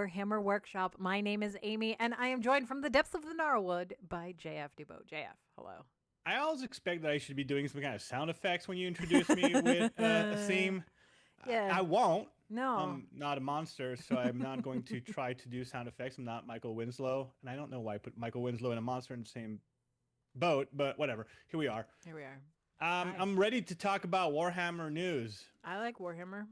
Warhammer Workshop. My name is Amy, and I am joined from the depths of the Gnarlwood by JF Dubo. JF, hello. I always expect that I should be doing some kind of sound effects when you introduce me with a theme. Yeah. I won't. No. I'm not a monster, so I'm not going to try to do sound effects. I'm not Michael Winslow, and I don't know why I put Michael Winslow and a monster in the same boat, but whatever. Here we are. Here we are. I'm ready to talk about Warhammer news. I like Warhammer.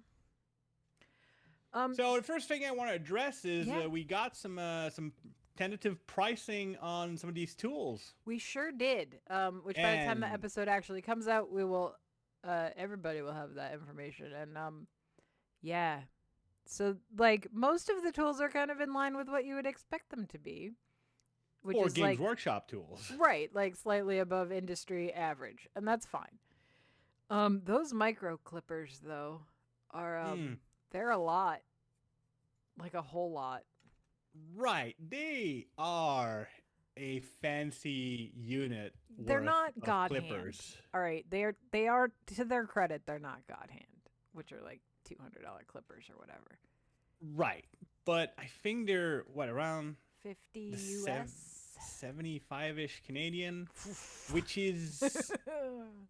So the first thing I want to address is Yeah. we got some tentative pricing on some of these tools. We sure did. Which by the time the And- episode actually comes out, we will everybody will have that information. And yeah. So like most of the tools are kind of in line with what you would expect them to be. Which Or is Games like Workshop tools. right, like slightly above industry average, and that's fine. Those micro clippers though are they're a lot, like a whole lot. Right. They are a fancy unit. They're worth not of God clippers. hand. All right, they are to their credit, they're not God hand, which are like $200 clippers or whatever. Right. But I think they're around 50 the US. 75-ish Canadian, which is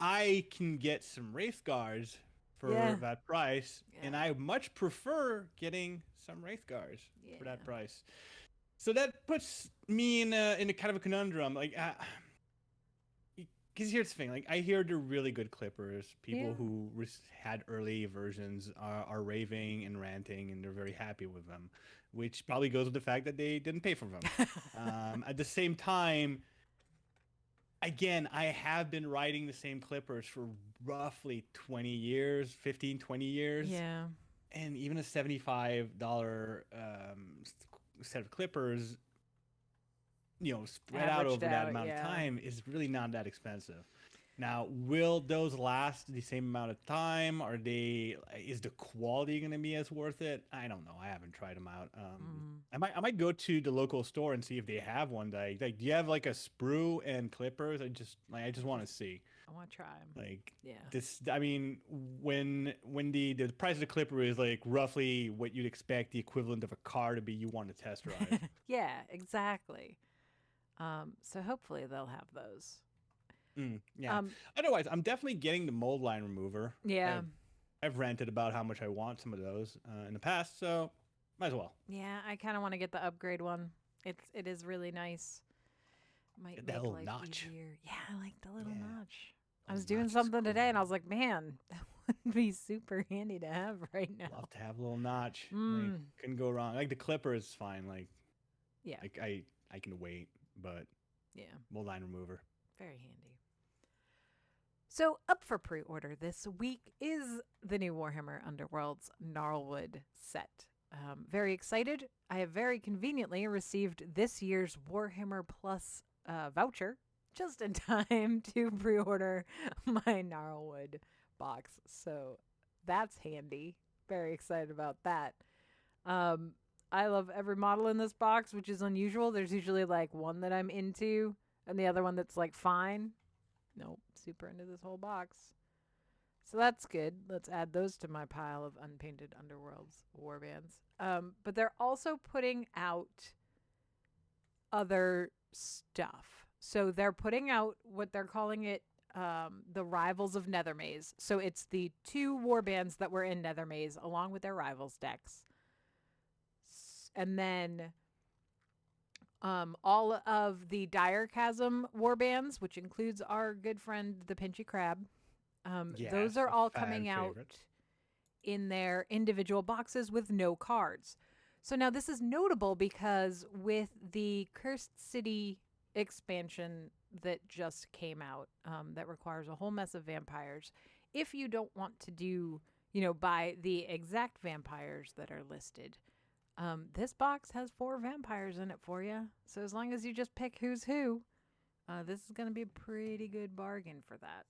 I can get some Wraith Guards for Yeah. that price, and Yeah. I much prefer getting some Wraith Guards for that Yeah. price. So that puts me in a kind of a conundrum. Like, because here's the thing: like, I hear they're really good clippers. People Yeah. who had early versions are raving and ranting, and they're very happy with them, which probably goes with the fact that they didn't pay for them. At the same time, again, I have been riding the same clippers for roughly 20 years, 15, 20 years. Yeah. And even a $75 set of clippers, spread out Averaged over that out, amount yeah. of time is really not that expensive. Now, will those last the same amount of time? Is the quality going to be as worth it? I don't know. I haven't tried them out. I might go to the local store and see if they have one. Like, do you have like a sprue and clippers? I just want to see. I want to try them. Like, Yeah. this, I mean, when the price of the clipper is like roughly what you'd expect the equivalent of a car to be, you want to test drive. Yeah, exactly. So hopefully they'll have those. Yeah. Otherwise, I'm definitely getting the mold line remover. Yeah. I've ranted about how much I want some of those in the past, so might as well. Yeah, I kind of want to get the upgrade one. It is really nice. Might Get that make little life notch. easier. Yeah, I like the little Yeah. notch. I Little was doing notch is something today, and I cool. was like, man, that would be super handy to have right now. Love to have a little notch. Mm. Like, couldn't go wrong. Like the clipper is fine. Like Yeah, I can wait, but yeah, mold line remover. very handy. So up for pre-order this week is the new Warhammer Underworlds Gnarlwood set. Very excited. I have very conveniently received this year's Warhammer Plus voucher just in time to pre-order my Gnarlwood box. So that's handy. Very excited about that. I love every model in this box, which is unusual. There's usually like one that I'm into and the other one that's like fine. Nope, super into this whole box. So that's good. Let's add those to my pile of unpainted Underworlds warbands. But they're also putting out other stuff. So they're putting out what they're calling it the Rivals of Nethermaze. So it's the 2 warbands that were in Nethermaze along with their Rivals decks. And then all of the Dire Chasm warbands, which includes our good friend the Pinchy Crab. Those Yes, are a all fan coming out favorite. in their individual boxes with no cards. So now this is notable because with the Cursed City expansion that just came out, that requires a whole mess of vampires, if you don't want to do, buy the exact vampires that are listed, this box has 4 vampires in it for you. So as long as you just pick who's who, this is going to be a pretty good bargain for that.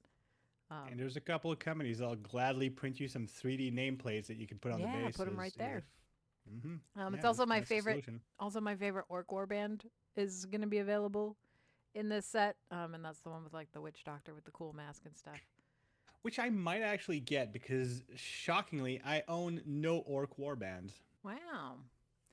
And there's a couple of companies that'll gladly print you some 3D nameplates that you can put on the Yeah, base. put 'em right there. It's Yeah, also my that's the favorite. solution. Also, my favorite orc warband is going to be available in this set, and that's the one with like the witch doctor with the cool mask and stuff. Which I might actually get because, shockingly, I own no orc warbands. Wow.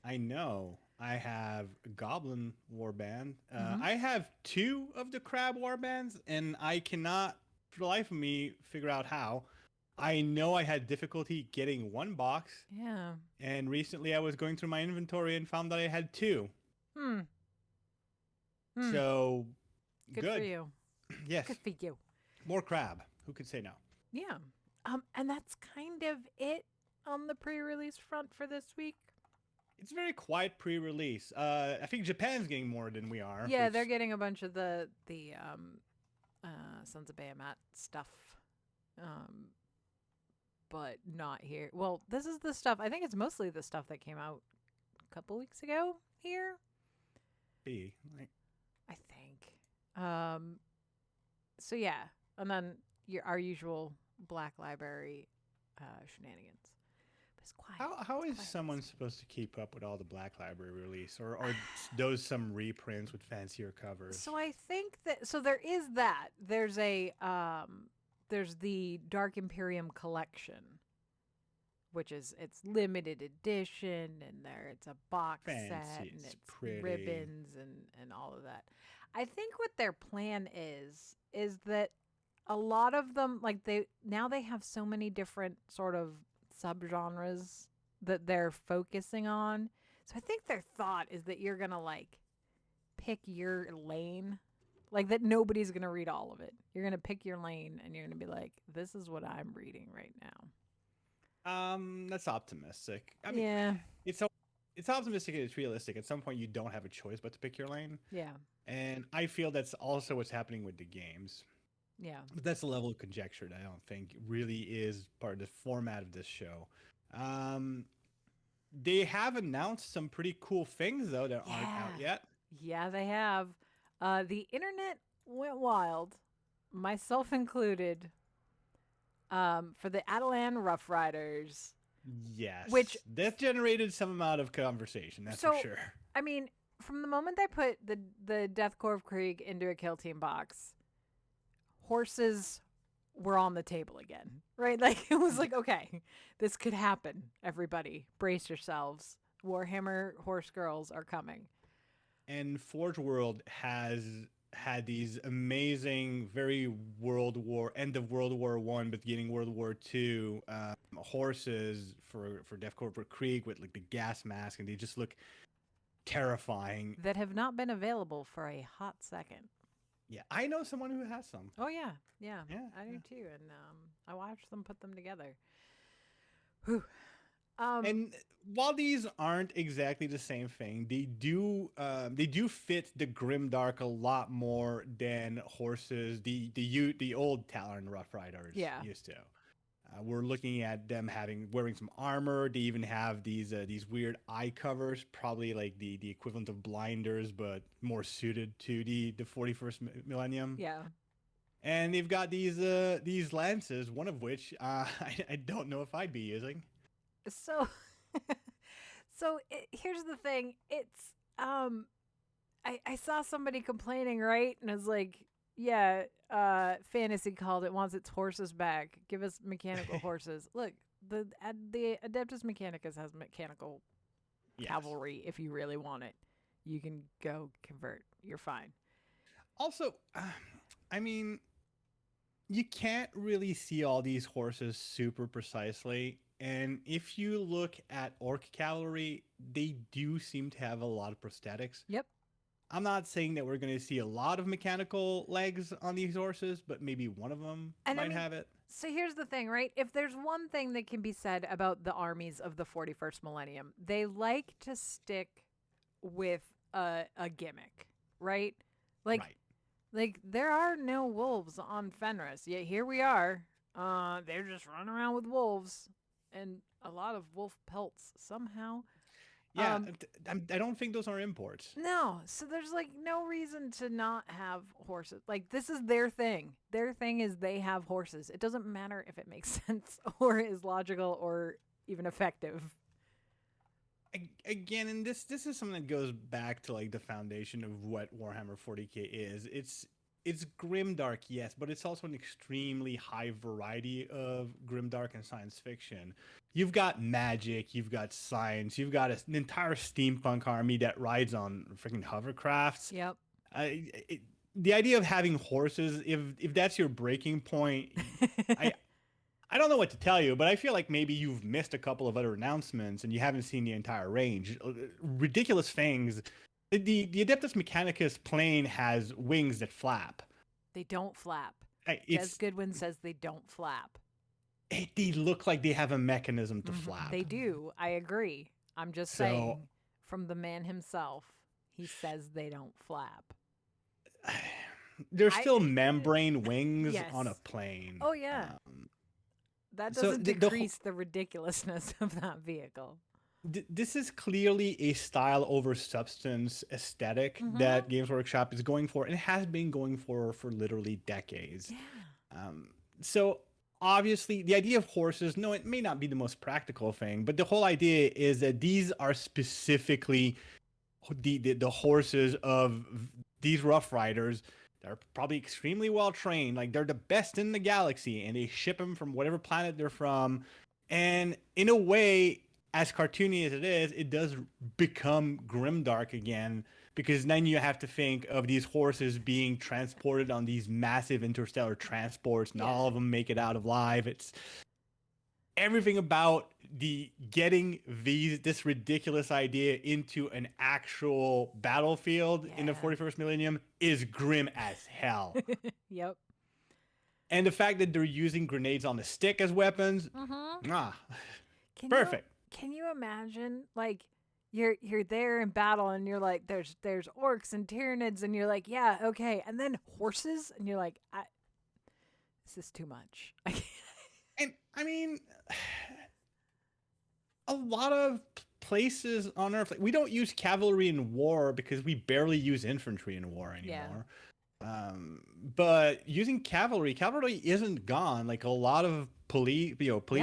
I know. I have a Goblin Warband. Mm-hmm. I have 2 of the Crab Warbands, and I cannot, for the life of me, figure out how. I know I had difficulty getting 1 box, Yeah. and recently I was going through my inventory and found that I had 2. Hmm. Hmm. So, Good for good. you. Yes, Good for you. more crab. Who could say no? Yeah. And that's kind of it on the pre-release front for this week. It's a very quiet pre-release. I think Japan's getting more than we are. Yeah, Which, they're getting a bunch of the Sons of Bahamut stuff. But not here. Well, this is the stuff. I think it's mostly the stuff that came out a couple weeks ago here. like, I think. So yeah, and then our usual Black Library shenanigans. But it's quiet. how It's is quiet. someone supposed to keep up with all the Black Library release, or are those some reprints with fancier covers? So I think that there is that. There's the Dark Imperium collection, which is it's limited edition, and it's a box Fancy, set, and it's it's pretty. ribbons and all of that. I think what their plan is that a lot of them, like, they have so many different sort of subgenres that they're focusing on. So I think their thought is that you're gonna like pick your lane, like that nobody's gonna read all of it. You're gonna pick your lane, and you're gonna be like, "This is what I'm reading right now." That's optimistic. I mean, Yeah, it's optimistic and it's realistic. At some point, you don't have a choice but to pick your lane, yeah, and I feel that's also what's happening with the games. yeah. But that's a level of conjecture that I don't think really is part of the format of this show. Um, they have announced some pretty cool things though that aren't Yeah. out yet. Yeah, they have. The internet went wild, myself included, for the Atalan Rough Riders. Yes, Which- that generated some amount of conversation. That's So- for sure. I mean, from the moment they put the Death Corps of Krieg into a Kill Team box, horses were on the table again, right? Like, it was like, okay, this could happen. Everybody, brace yourselves. Warhammer horse girls are coming. And Forge World has had these amazing, very end of World War One, beginning World War Two horses for Death Corps for Krieg with like the gas mask, and they just look terrifying. That have not been available for a hot second. Yeah, I know someone who has some. Oh yeah, yeah, Yeah, I do yeah. too. And I watched them put them together. Whew. And while these aren't exactly the same thing, they do fit the grimdark a lot more than horses the old Talon Rough Riders Yeah. used to. We're looking at them wearing some armor. They even have these weird eye covers, probably like the equivalent of blinders, but more suited to the 41st millennium. Yeah. And they've got these lances, one of which I don't know if I'd be using. So, here's the thing. It's I saw somebody complaining, right? And it's like, yeah, Fantasy called it, wants its horses back. Give us mechanical horses. Look, the Adeptus Mechanicus has mechanical Yes. cavalry. If you really want it, you can go convert. You're fine. Also, I mean, you can't really see all these horses super precisely. And if you look at orc cavalry, they do seem to have a lot of prosthetics. Yep. I'm not saying that we're going to see a lot of mechanical legs on these horses, but maybe one of them And I might mean, have it. So here's the thing, right? If there's one thing that can be said about the armies of the 41st millennium, they like to stick with a gimmick, right? Like, Right. like there are no wolves on Fenris, yet here we are. They're just running around with wolves and a lot of wolf pelts somehow. Yeah, I don't think those are imports. No, so there's like no reason to not have horses. Like, this is their thing. Their thing is they have horses. It doesn't matter if it makes sense or is logical or even effective. Again, and this is something that goes back to like the foundation of what Warhammer 40K is. it's grimdark, yes, but it's also an extremely high variety of grimdark and science fiction. You've got magic, you've got science, you've got an entire steampunk army that rides on freaking hovercrafts. Yep. The idea of having horses, if that's your breaking point, I I don't know what to tell you, but I feel like maybe you've missed a couple of other announcements and you haven't seen the entire range. Ridiculous things. The Adeptus Mechanicus plane has wings that flap. They don't flap. It's Jez Goodwin says they don't flap. they look like they have a mechanism to flap. They do. I agree. I'm just saying, from the man himself, he says they don't flap. They're still membrane wings Yes. on a plane. Oh, yeah. That so doesn't decrease the ridiculousness of that vehicle. This is clearly a style over substance aesthetic that Games Workshop is going for, and it has been going for literally decades. Yeah. So obviously, the idea of horses, no, it may not be the most practical thing, but the whole idea is that these are specifically the horses of these Rough Riders. They're probably extremely well trained, like they're the best in the galaxy, and they ship them from whatever planet they're from. And in a way, as cartoony as it is, it does become grimdark again, because then you have to think of these horses being transported on these massive interstellar transports. Not all of them make it out alive. It's everything about the getting this ridiculous idea into an actual battlefield in the 41st millennium is grim as hell. Yep. And the fact that they're using grenades on the stick as weapons, perfect. Can you imagine, like, you're there in battle and you're like, there's orcs and Tyranids and you're like, yeah, okay, and then horses and you're like, this is too much. And I mean, a lot of places on Earth, like, we don't use cavalry in war because we barely use infantry in war anymore. But using cavalry isn't gone. Like a lot of police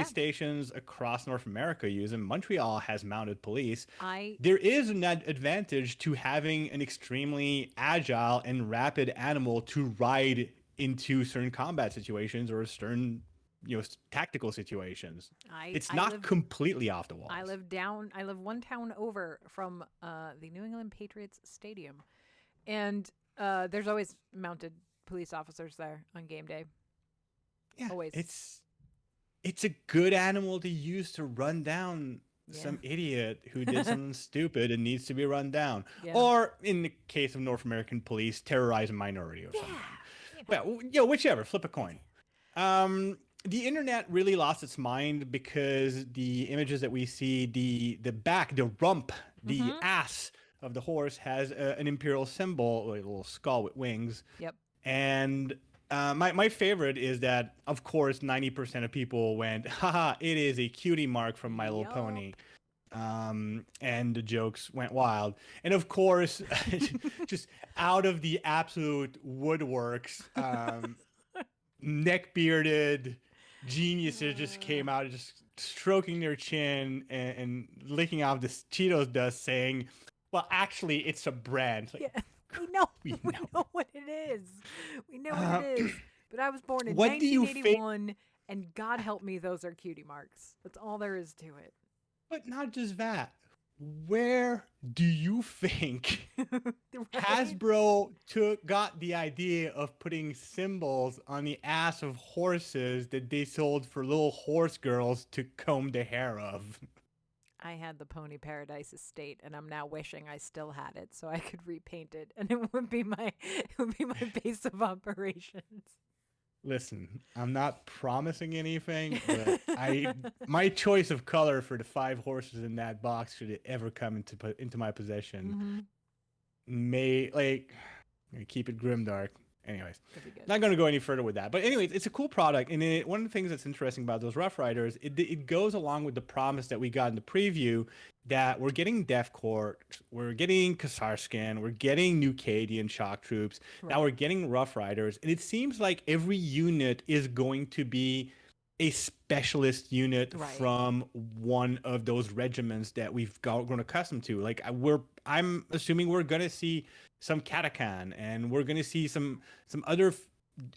stations across North America use them. Montreal has mounted police. There is an advantage to having an extremely agile and rapid animal to ride into certain combat situations or certain tactical situations. It's not completely off the walls. I live one town over from the New England Patriots Stadium, and there's always mounted police officers there on game day. Yeah, always. It's a good animal to use to run down some idiot who did something stupid and needs to be run down. Or in the case of North American police, terrorize a minority or something. Well, whichever, flip a coin. The internet really lost its mind because the images that we see, the back, the rump, the ass of the horse has an imperial symbol, like a little skull with wings. Yep. And my favorite is that, of course, 90% of people went, haha, it is a cutie mark from My Little Pony. And the jokes went wild. And of course, just out of the absolute woodworks, neck-bearded geniuses just came out, just stroking their chin and licking off the Cheetos dust, saying, well, actually, it's a brand. Like, we know what it is. We know what it is. But I was born in 1981, and God help me, those are cutie marks. That's all there is to it. But not just that. Where do you think Hasbro got the idea of putting symbols on the ass of horses that they sold for little horse girls to comb the hair of? I had the Pony Paradise estate, and I'm now wishing I still had it so I could repaint it, and it would be my base of operations. Listen, I'm not promising anything, but my choice of color for the 5 horses in that box, should it ever come into my possession, may keep it grimdark. Anyways, not going to go any further with that. But anyways, it's a cool product, and one of the things that's interesting about those Rough Riders, it goes along with the promise that we got in the preview that we're getting Death Court, we're getting Kasarskin, we're getting New Cadian shock troops, now we're getting Rough Riders, and it seems like every unit is going to be a specialist unit Right. from one of those regiments that we've grown accustomed to. Like I'm assuming we're gonna see some Katakan, and we're gonna see some other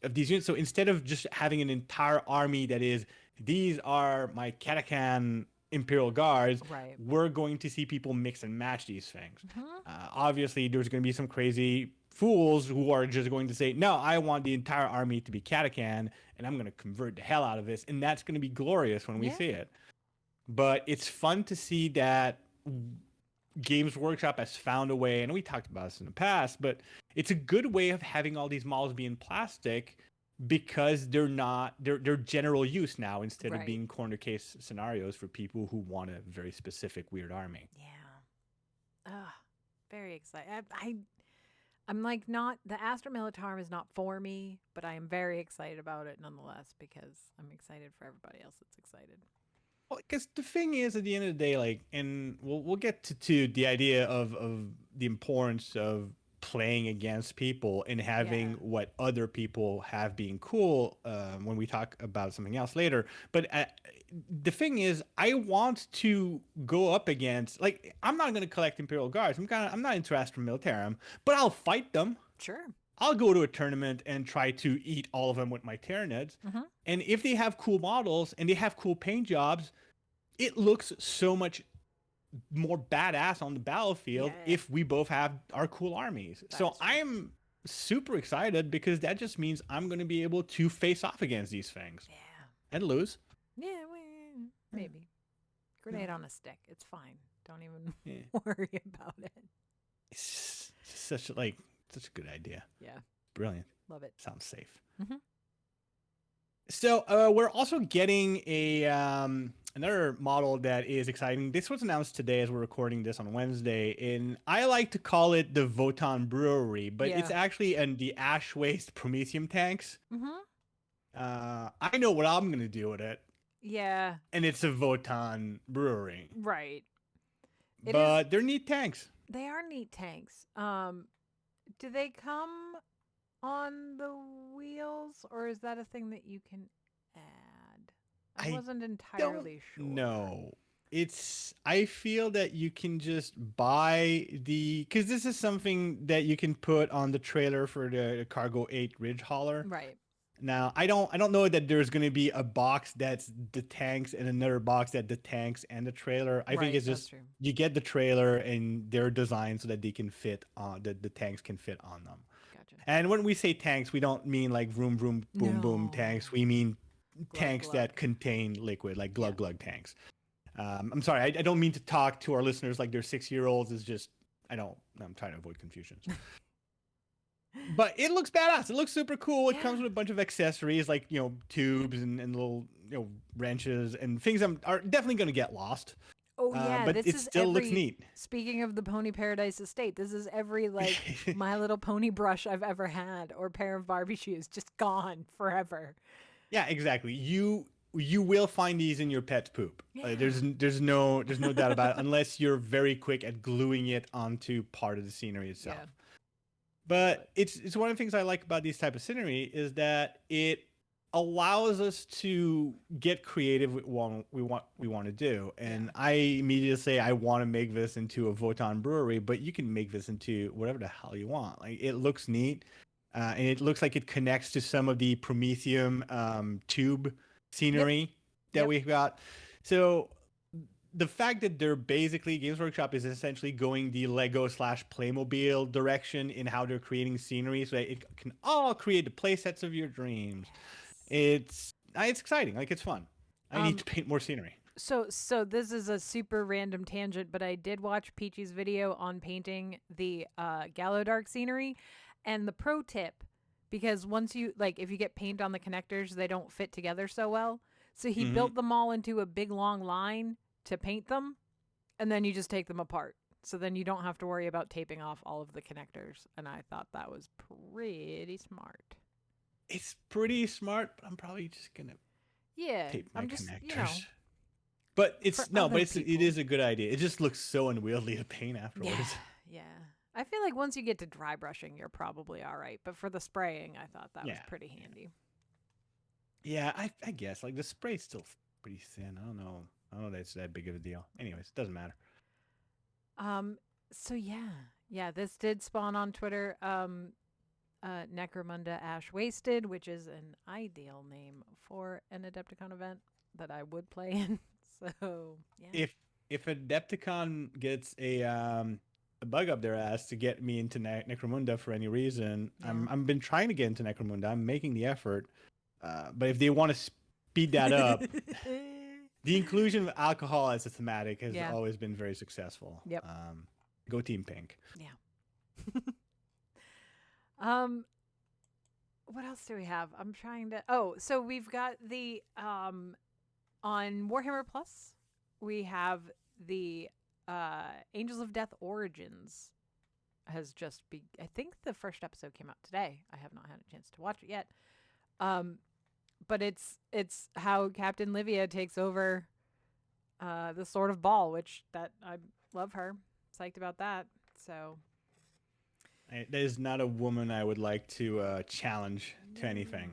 of these units. So instead of just having an entire army that is, these are my Katakan Imperial Guards, Right. we're going to see people mix and match these things. Mhm. Obviously, there's going to be some crazy fools who are just going to say, no, I want the entire army to be Katakan, and I'm going to convert the hell out of this. And that's going to be glorious when we Yeah. see it. But it's fun to see that Games Workshop has found a way, and we talked about this in the past, but it's a good way of having all these models be in plastic because they're general use now instead of Right. being corner case scenarios for people who want a very specific weird army. Yeah. Very excited. I'm like, not, the Astra Militarum is not for me, but I am very excited about it nonetheless because I'm excited for everybody else that's excited. Well, because the thing is, at the end of the day, like, and we'll get to the idea of the importance of playing against people and having what other people have being cool when we talk about something else later. But the thing is, I want to go up against, like, I'm not going to collect Imperial Guards. I'm not interested in Militarum, but I'll fight them. Sure. I'll go to a tournament and try to eat all of them with my Tyranids. Mm-hmm. And if they have cool models and they have cool paint jobs, it looks so much more badass on the battlefield if we both have our cool armies. So I'm super excited because that just means I'm going to be able to face off against these things. Yeah. And lose. Yeah, maybe. Grenade on a stick. It's fine. Don't even worry about it. It's such a good idea. Yeah. Brilliant. Love it. Sounds safe. Mm-hmm. So we're also getting a another model that is exciting. This was announced today as we're recording this on Wednesday, and I like to call it the Votan Brewery, but it's actually the Ash Waste Promethium tanks. Mm-hmm. I know what I'm gonna do with it. Yeah. And it's a Votan Brewery. Right. But they're neat tanks. They are neat tanks. Do they come on the wheels, or is that a thing that you can add? I wasn't entirely sure. No. I feel that you can just buy because this is something that you can put on the trailer for the Cargo 8 Ridge Hauler. Right. Now, I don't know that there's going to be a box that's the tanks and another box that's the tanks and the trailer. I think it's just you get the trailer and they're designed so that they can fit on the tanks can fit on them. Gotcha. And when we say tanks, we don't mean like vroom vroom boom boom tanks. We mean tanks that contain liquid, like glug glug tanks. I'm sorry, I don't mean to talk to our listeners like they're 6-year-olds. It's just I'm trying to avoid confusion. But it looks badass. It looks super cool. It comes with a bunch of accessories like, tubes and little, wrenches and things that are definitely going to get lost. Oh, yeah. But it still looks neat. Speaking of the Pony Paradise Estate, this is every, My Little Pony brush I've ever had or pair of Barbie shoes just gone forever. Yeah, exactly. You will find these in your pet's poop. Yeah. There's no doubt about it, unless you're very quick at gluing it onto part of the scenery itself. Yeah. But it's one of the things I like about these type of scenery is that it allows us to get creative with what we want to do. And I immediately say I want to make this into a Votan brewery, but you can make this into whatever the hell you want. Like, it looks neat, and it looks like it connects to some of the Promethium tube scenery that we've got. So the fact that they're basically Games Workshop is essentially going the Lego / Playmobil direction in how they're creating scenery, so that it can all create the play sets of your dreams. It's exciting. Like, it's fun. I need to paint more scenery. So this is a super random tangent, but I did watch Peachy's video on painting the Gallodark scenery, and the pro tip, because once you if you get paint on the connectors, they don't fit together so well. So he built them all into a big long line to paint them, and then you just take them apart. So then you don't have to worry about taping off all of the connectors. And I thought that was pretty smart. It's pretty smart, but I'm probably just gonna tape my connectors. But it is a good idea. It just looks so unwieldy to paint afterwards. Yeah. I feel like once you get to dry brushing, you're probably all right. But for the spraying, I thought that was pretty handy. Yeah, I guess like the spray's still pretty thin. I don't know. I don't know that's that big of a deal. Anyways, it doesn't matter. Um, so yeah, this did spawn on Twitter. Necromunda Ash Wasted, which is an ideal name for an Adepticon event that I would play in. So yeah, If if Adepticon gets a bug up their ass to get me into Necromunda for any reason, yeah. I'm been trying to get into Necromunda. I'm making the effort, but if they want to speed that up, the inclusion of alcohol as a thematic has Yeah. always been very successful. Yep. Go Team Pink. Yeah. um, what else do we have? I'm trying to. Oh, so we've got the on Warhammer Plus, we have the Angels of Death Origins has just be. I think the first episode came out today. I have not had a chance to watch it yet. Um, but it's how Captain Livia takes over the Sword of Ball, which that I love her. Psyched about that. So That is not a woman I would like to challenge to anything.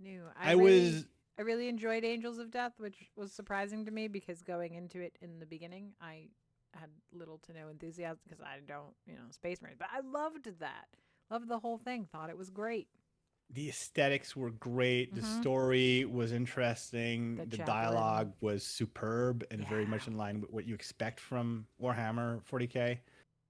No. I was I really enjoyed Angels of Death, which was surprising to me because going into it in the beginning, I had little to no enthusiasm because I don't, Space Marine. But I loved that. Loved the whole thing. Thought it was great. the aesthetics were great. The story was interesting. The chaplain. dialogue was superb and very much Yeah. in line with what you expect from Warhammer 40K.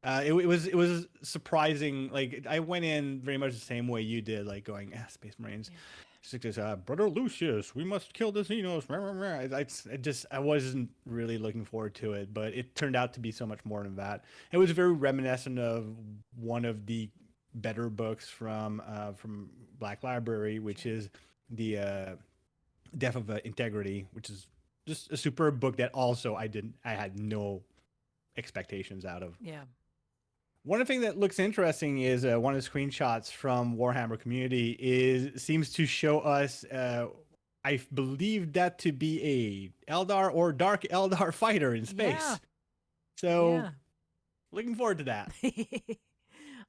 It was surprising. Like I went in very much the same way you did, like going, Space Marines. Yeah. It's like this, Brother Lucius, we must kill the Xenos. I wasn't really looking forward to it, but it turned out to be so much more than that. It was very reminiscent of one of the better books from Black Library, which is the Death of Integrity, which is just a superb book that also I had no expectations out of. Yeah. One thing that looks interesting is one of the screenshots from Warhammer Community seems to show us. I believe that to be a Eldar or Dark Eldar fighter in space. Yeah. So, looking forward to that.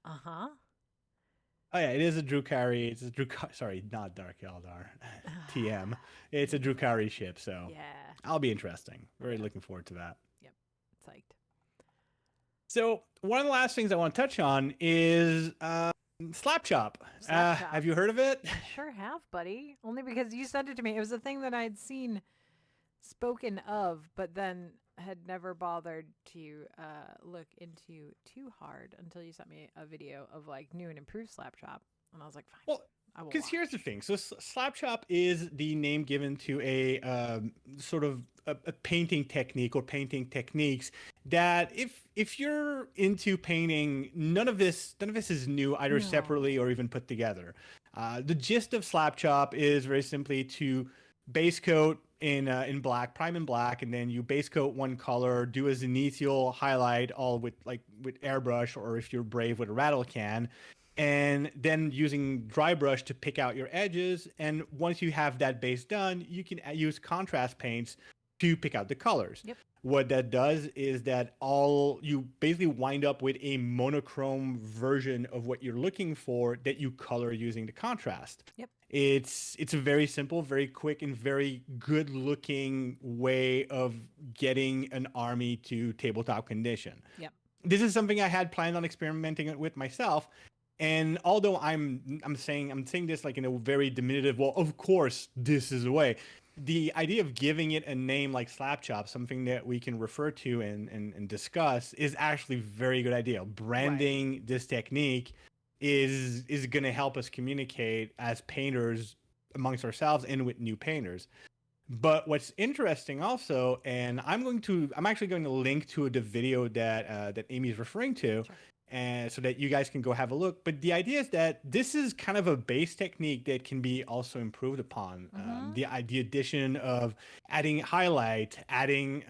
Uh-huh. Oh yeah, it is a Drukhari. It's a sorry, not Dark Eldar. TM. It's a Drukhari ship, so Yeah. I'll be interesting. Very looking forward to that. Yep. Psyched. So one of the last things I want to touch on is Slapchop. Slapchop. Have you heard of it? I sure have, buddy. Only because you sent it to me. It was a thing that I'd seen spoken of, but then had never bothered to look into too hard until you sent me a video of like new and improved Slapchop, and I was like, fine. Well, because here's the thing. So Slapchop is the name given to a sort of a painting technique or painting techniques that if you're into painting, none of this is new either separately or even put together. The gist of Slapchop is very simply to base coat in black, prime in black, and then you base coat one color, do a zenithial highlight all with airbrush, or if you're brave with a rattle can, and then using dry brush to pick out your edges. And once you have that base done, you can use contrast paints to pick out the colors. Yep. What that does is that you basically wind up with a monochrome version of what you're looking for that you color using the contrast. Yep. It's a very simple, very quick, and very good looking way of getting an army to tabletop condition. Yep. This is something I had planned on experimenting with myself. And although I'm saying this like in a very diminutive, well, of course this is the way. The idea of giving it a name like Slapchop, something that we can refer to and discuss, is actually a very good idea. Branding this technique is going to help us communicate as painters amongst ourselves and with new painters. But what's interesting also, and I'm actually going to link to the video that Amy's referring to. Sure. And so that you guys can go have a look. But the idea is that this is kind of a base technique that can be also improved upon. The addition of adding highlight, adding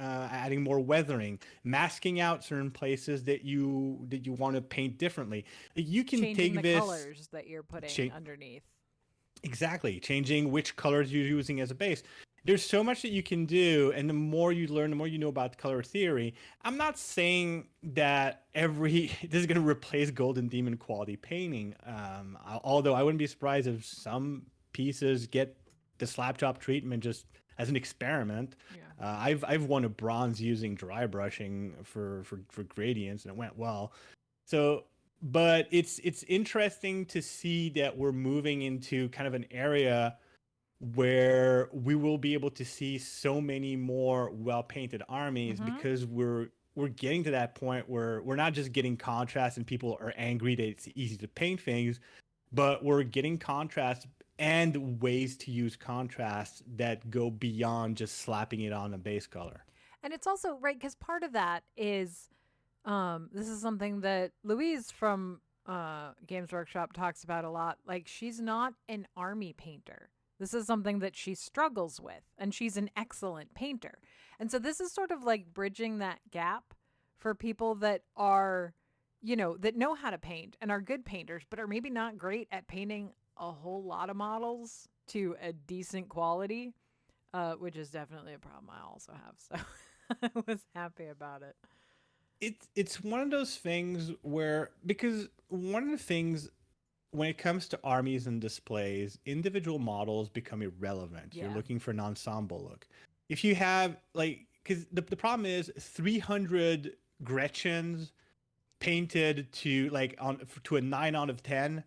more weathering, masking out certain places that you want to paint differently. You can changing take the this colors that you're putting underneath. Exactly, changing which colors you're using as a base. There's so much that you can do, and the more you learn, the more you know about color theory. I'm not saying that this is going to replace Golden Demon quality painting, although I wouldn't be surprised if some pieces get the slap chop treatment just as an experiment. Yeah. I've won a bronze using dry brushing for gradients, and it went well. So, but it's interesting to see that we're moving into kind of an area where we will be able to see so many more well-painted armies because we're getting to that point where we're not just getting contrast and people are angry that it's easy to paint things, but we're getting contrast and ways to use contrast that go beyond just slapping it on a base color. And it's also right because part of that is this is something that Louise from Games Workshop talks about a lot. Like, she's not an army painter. This is something that she struggles with, and she's an excellent painter. And so this is sort of like bridging that gap for people that are, that know how to paint and are good painters, but are maybe not great at painting a whole lot of models to a decent quality, which is definitely a problem I also have. So I was happy about it. It's one of those things where, because one of the things when it comes to armies and displays, individual models become irrelevant. Yeah. You're looking for an ensemble look. If you have because the problem is 300 Gretchens painted to to a 9 out of 10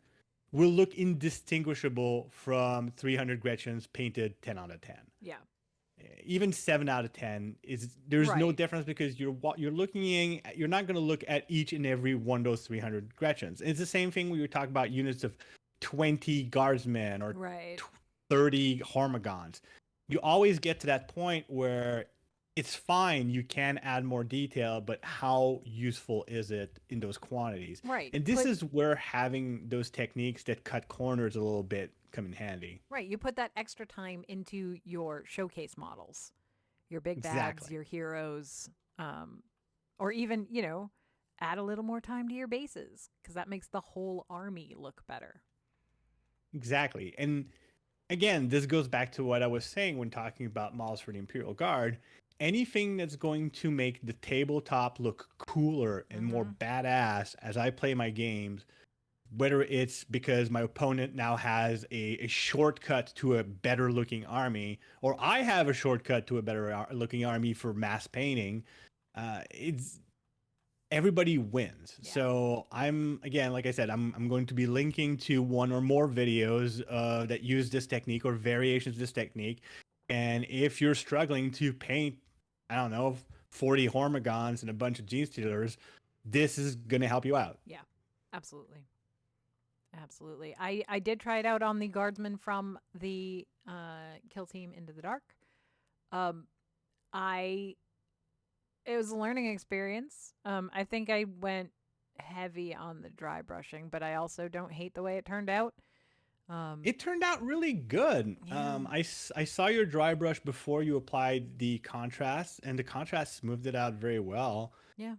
will look indistinguishable from 300 Gretchens painted 10 out of 10. Yeah. Even 7 out of 10 there's no Right. difference, because you're not going to look at each and every one of those 300 Gretchens. It's the same thing when you talk about units of 20 guardsmen or Right. 30 hormigons. You always get to that point where it's fine, you can add more detail, but how useful is it in those quantities? Right. And this is where having those techniques that cut corners a little bit come in handy. Right. You put that extra time into your showcase models, your big bads, Exactly. your heroes, or even, add a little more time to your bases because that makes the whole army look better. Exactly. And again, this goes back to what I was saying when talking about models for the Imperial Guard. Anything that's going to make the tabletop look cooler and more badass as I play my games, whether it's because my opponent now has a shortcut to a better looking army, or I have a shortcut to a better looking army for mass painting, it's everybody wins. Yeah. So again, like I said, I'm going to be linking to one or more videos that use this technique or variations of this technique. And if you're struggling to paint, I don't know, 40 hormigons and a bunch of gene stealers, this is going to help you out. Yeah, absolutely. Absolutely. I did try it out on the guardsman from the kill team Into the Dark. It was a learning experience. I think I went heavy on the dry brushing, but I also don't hate the way it turned out. It turned out really good. Yeah. I saw your dry brush before you applied the contrast, and the contrast smoothed it out very well. Yeah.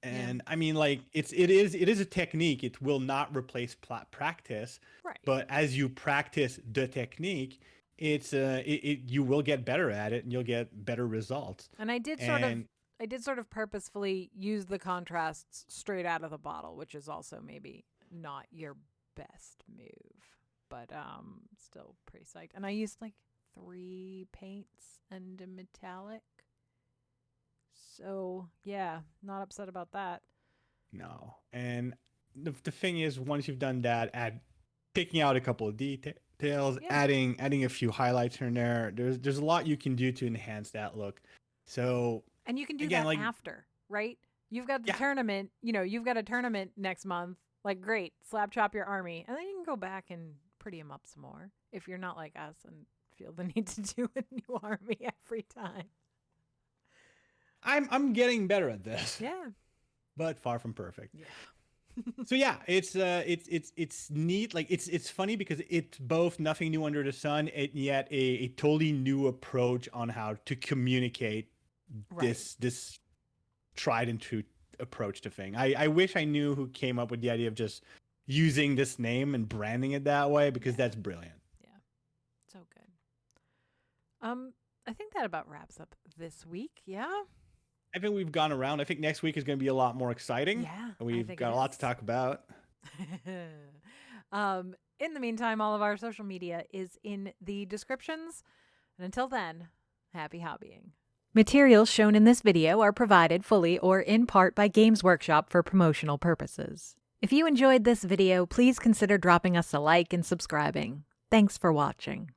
And I mean, like it is a technique. It will not replace practice, Right. but as you practice the technique, you will get better at it, and you'll get better results. And I did sort of purposefully use the contrasts straight out of the bottle, which is also maybe not your best move, but still pretty psyched. And I used like 3 paints and a metallic. So, yeah, not upset about that. No. And the thing is, once you've done that, picking out a couple of details, Yeah. adding a few highlights here and there, there's a lot you can do to enhance that look. So, and you can do again, that after, right? You've got the tournament, you've got a tournament next month. Like, great, slap chop your army. And then you can go back and pretty them up some more if you're not like us and feel the need to do a new army every time. I'm getting better at this. Yeah. But far from perfect. Yeah. So yeah, it's neat. Like it's funny because it's both nothing new under the sun, and yet a totally new approach on how to communicate this tried and true approach to thing. I wish I knew who came up with the idea of just using this name and branding it that way, because that's brilliant. Yeah. So good. I think that about wraps up this week. Yeah. I think we've gone around. I think next week is going to be a lot more exciting. Yeah. We've got a lot to talk about. In the meantime, all of our social media is in the descriptions. And until then, happy hobbying. Materials shown in this video are provided fully or in part by Games Workshop for promotional purposes. If you enjoyed this video, please consider dropping us a like and subscribing. Thanks for watching.